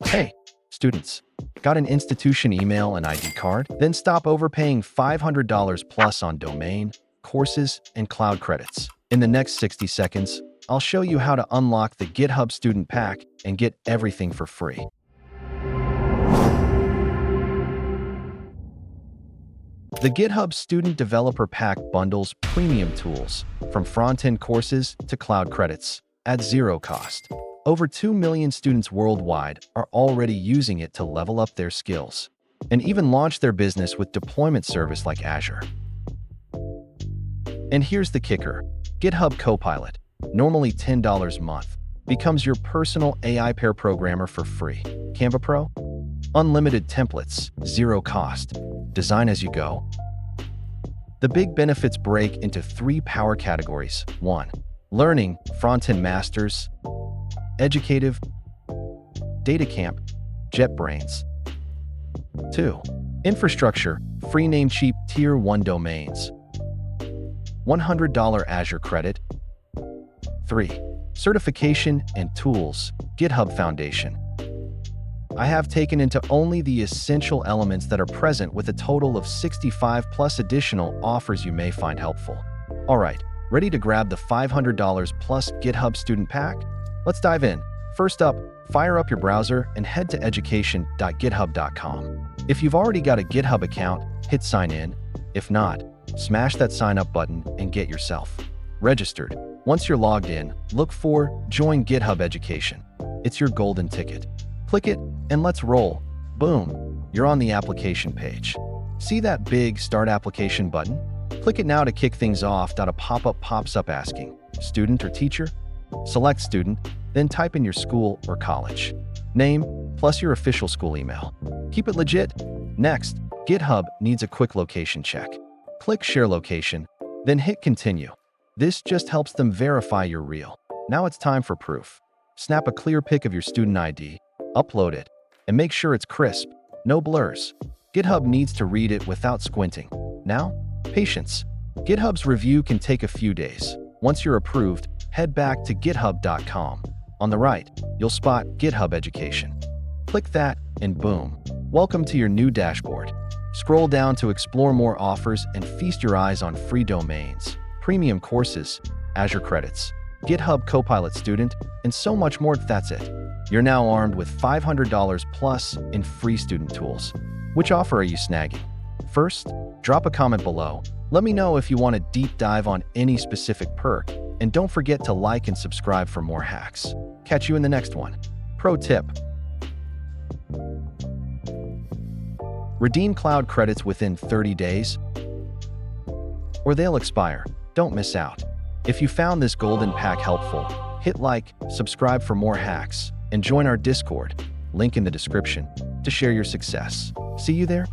Hey, students, got an institution email and ID card? Then stop overpaying $500 plus on domain, courses, and cloud credits. In the next 60 seconds, I'll show you how to unlock the GitHub Student Pack and get everything for free. The GitHub Student Developer Pack bundles premium tools, from front-end courses to cloud credits, at zero cost. Over 2 million students worldwide are already using it to level up their skills, and even launch their business with deployment service like Azure. And here's the kicker. GitHub Copilot, normally $10 a month, becomes your personal AI pair programmer for free. Canva Pro? Unlimited templates, zero cost. Design as you go. The big benefits break into 3 power categories. 1. Learning, front-end masters. Educative, Data Camp, JetBrains. 2. Infrastructure, free Namecheap Tier 1 domains. $100 Azure credit. 3. Certification and tools, GitHub Foundation. I have taken into only the essential elements that are present with a total of 65 plus additional offers you may find helpful. Alright, ready to grab the $500 plus GitHub Student Pack? Let's dive in. First up, fire up your browser and head to education.github.com. If you've already got a GitHub account, hit sign in. If not, smash that sign up button and get yourself registered. Once you're logged in, look for Join GitHub Education. It's your golden ticket. Click it and let's roll. Boom, you're on the application page. See that big Start Application button? Click it now to kick things off. A pop-up pops up asking, student or teacher? Select student, then type in your school or college name plus your official school email. Keep it legit. Next, GitHub needs a quick location check. Click Share Location, then hit Continue. This just helps them verify you're real. Now it's time for proof. Snap a clear pic of your student ID, upload it, and make sure it's crisp, no blurs. GitHub needs to read it without squinting. Now, patience. GitHub's review can take a few days. Once you're approved, head back to github.com. On the right, you'll spot GitHub Education. Click that, and boom, welcome to your new dashboard. Scroll down to explore more offers and feast your eyes on free domains, premium courses, Azure credits, GitHub Copilot Student, and so much more. That's it. You're now armed with $500 plus in free student tools. Which offer are you snagging? First, drop a comment below. Let me know if you want a deep dive on any specific perk, and don't forget to like and subscribe for more hacks. Catch you in the next one. Pro tip: redeem cloud credits within 30 days, or they'll expire. Don't miss out. If you found this golden pack helpful, hit like, subscribe for more hacks, and join our Discord, link in the description, to share your success. See you there.